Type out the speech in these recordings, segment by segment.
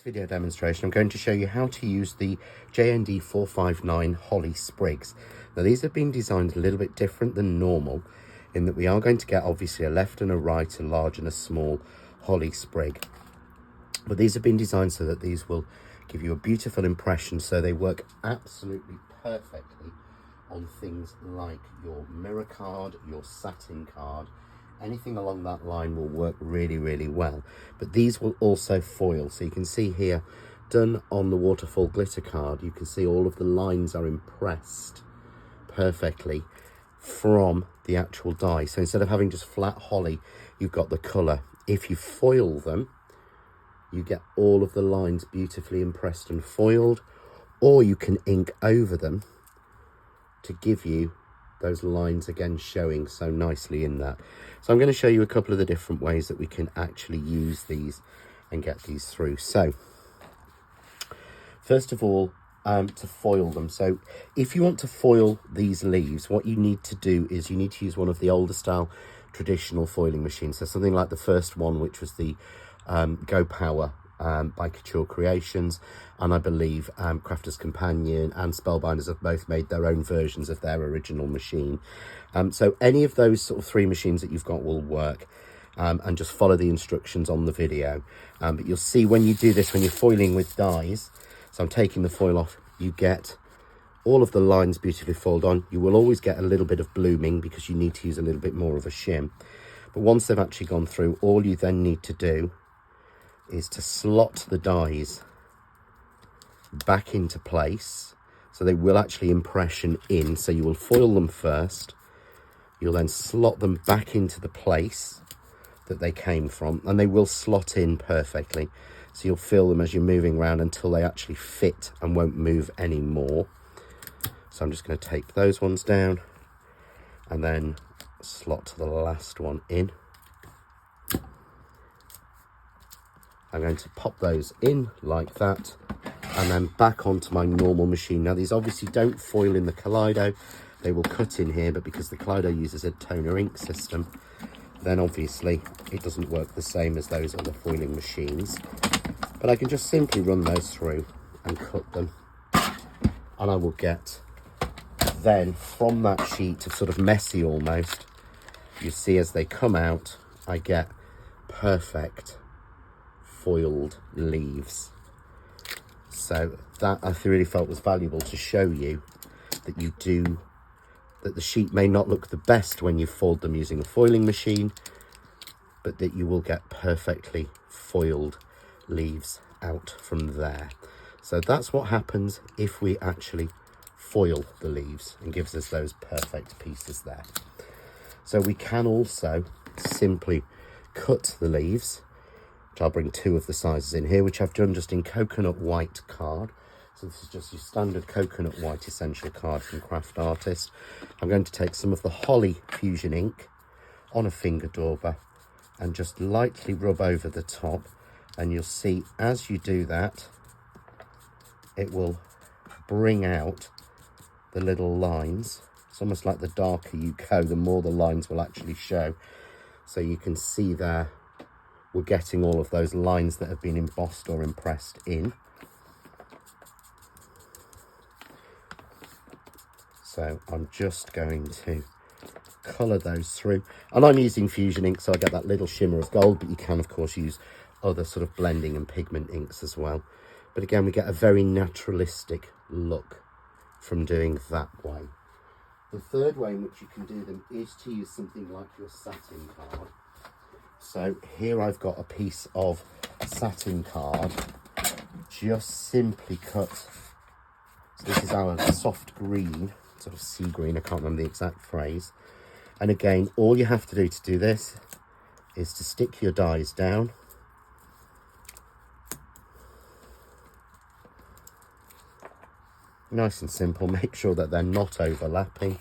Video demonstration, I'm going to show you how to use the JND459 Holly Sprigs. Now these have been designed a little bit different than normal in that we are going to get obviously a left and a right, a large and a small holly sprig. But these have been designed so that these will give you a beautiful impression, so they work absolutely perfectly on things like your mirror card, your satin card. Anything along that line will work really, really well. But these will also foil. So you can see here, done on the waterfall glitter card, you can see all of the lines are impressed perfectly from the actual die. So instead of having just flat holly, you've got the colour. If you foil them, you get all of the lines beautifully impressed and foiled, or you can ink over them to give you those lines again showing so nicely in that. So I'm going to show you a couple of the different ways that we can actually use these and get these through. So first of all, to foil them. So if you want to foil these leaves, what you need to do is you need to use one of the older style traditional foiling machines. So something like the first one, which was the Go Power by Couture Creations, and I believe Crafter's Companion and Spellbinders have both made their own versions of their original machine. So any of those sort of three machines that you've got will work, and just follow the instructions on the video. But you'll see when you do this, when you're foiling with dies, so I'm taking the foil off, you get all of the lines beautifully foiled on. You will always get a little bit of blooming because you need to use a little bit more of a shim. But once they've actually gone through, all you then need to do is to slot the dies back into place, so they will actually impression in. So you will foil them first, you'll then slot them back into the place that they came from, and they will slot in perfectly. So you'll feel them as you're moving around until they actually fit and won't move anymore. So I'm just going to take those ones down and then slot the last one in. I'm going to pop those in like that and then back onto my normal machine. Now these obviously don't foil in the Kaleido, they will cut in here, but because the Kaleido uses a toner ink system, then obviously it doesn't work the same as those other foiling machines. But I can just simply run those through and cut them, and I will get then from that sheet of sort of messy almost, you see as they come out, I get perfect foiled leaves. So that I really felt was valuable to show you that that the sheet may not look the best when you fold them using a foiling machine, but that you will get perfectly foiled leaves out from there. So that's what happens if we actually foil the leaves, and gives us those perfect pieces there. So we can also simply cut the leaves, which I'll bring two of the sizes in here, which I've done just in coconut white card. So this is just your standard coconut white essential card from Craft Artist. I'm going to take some of the Holly Fusion ink on a finger dauber and just lightly rub over the top, and you'll see as you do that, it will bring out the little lines. It's almost like the darker you go, the more the lines will actually show. So you can see there, we're getting all of those lines that have been embossed or impressed in. So I'm just going to colour those through, and I'm using Fusion ink, so I get that little shimmer of gold, but you can of course use other sort of blending and pigment inks as well. But again, we get a very naturalistic look from doing that way. The third way in which you can do them is to use something like your satin card. So here I've got a piece of satin card, just simply cut. So this is our soft green, sort of sea green, I can't remember the exact phrase. And again, all you have to do this is to stick your dies down. Nice and simple, make sure that they're not overlapping.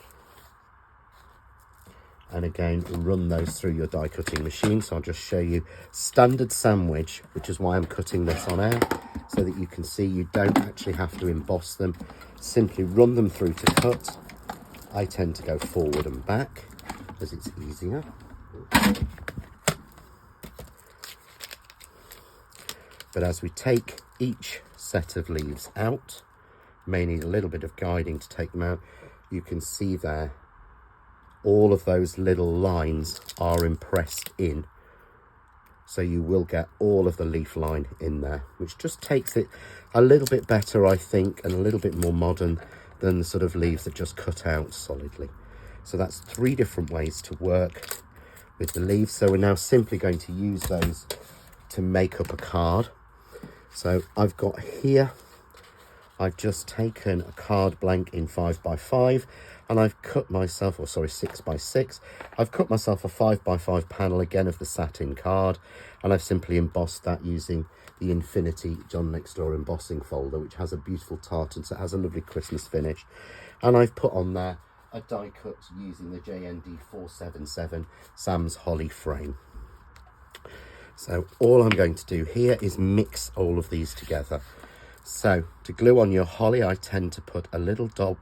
And again, run those through your die cutting machine. So I'll just show you standard sandwich, which is why I'm cutting this on air, so that you can see you don't actually have to emboss them. Simply run them through to cut. I tend to go forward and back as it's easier. But as we take each set of leaves out. May need a little bit of guiding to take them out. You can see there, all of those little lines are impressed in. So you will get all of the leaf line in there, which just takes it a little bit better, I think, and a little bit more modern than the sort of leaves that just cut out solidly. So that's 3 different ways to work with the leaves. So we're now simply going to use those to make up a card. So I've got here, I've just taken a card blank in 5x5 and I've cut myself, 6x6. I've cut myself a 5x5 panel again of the satin card, and I've simply embossed that using the Infinity John Next Door embossing folder, which has a beautiful tartan, so it has a lovely Christmas finish. And I've put on there a die cut using the JND459 Sam's Holly frame. So all I'm going to do here is mix all of these together. So to glue on your holly, I tend to put a little dob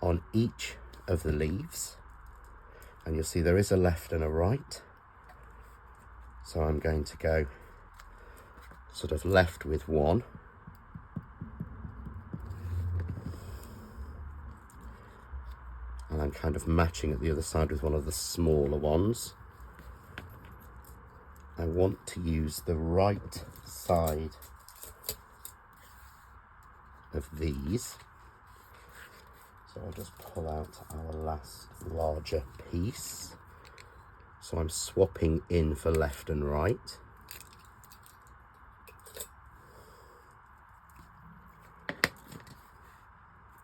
on each of the leaves, and you'll see there is a left and a right. So I'm going to go sort of left with one, and I'm kind of matching at the other side with one of the smaller ones. I want to use the right side of these. So I'll just pull out our last larger piece. So I'm swapping in for left and right.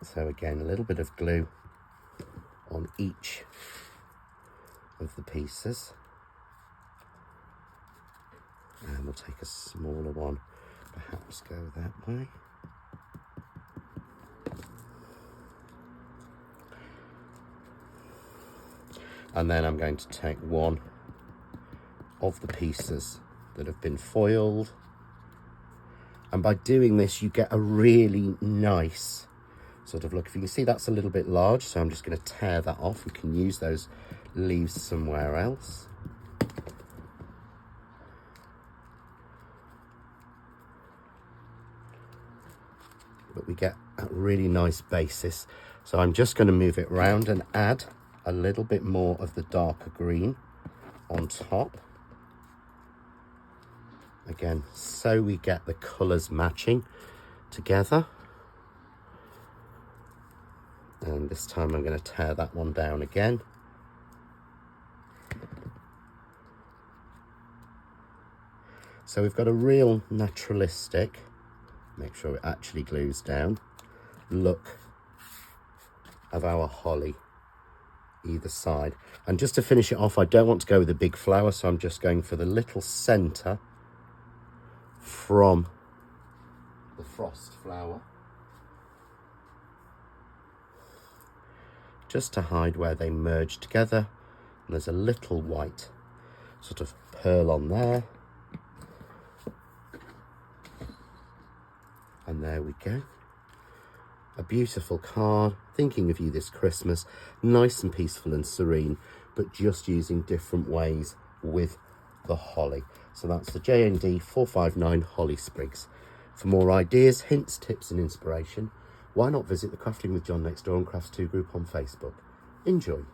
So again, a little bit of glue on each of the pieces. And we'll take a smaller one, perhaps go that way. And then I'm going to take one of the pieces that have been foiled. And by doing this, you get a really nice sort of look. If you can see, that's a little bit large, so I'm just going to tear that off. We can use those leaves somewhere else. But we get a really nice basis. So I'm just going to move it round and add a little bit more of the darker green on top. Again, so we get the colours matching together. And this time I'm going to tear that one down again. So we've got a real naturalistic, make sure it actually glues down, look of our holly either side. And just to finish it off, I don't want to go with a big flower, so I'm just going for the little centre from the frost flower, just to hide where they merge together. And there's a little white sort of pearl on there, and there we go. A beautiful card, thinking of you this Christmas, nice and peaceful and serene, but just using different ways with the holly. So that's the JND459 Holly Sprigs. For more ideas, hints, tips and inspiration, why not visit the Crafting with John Next Door and Crafts 2 group on Facebook. Enjoy.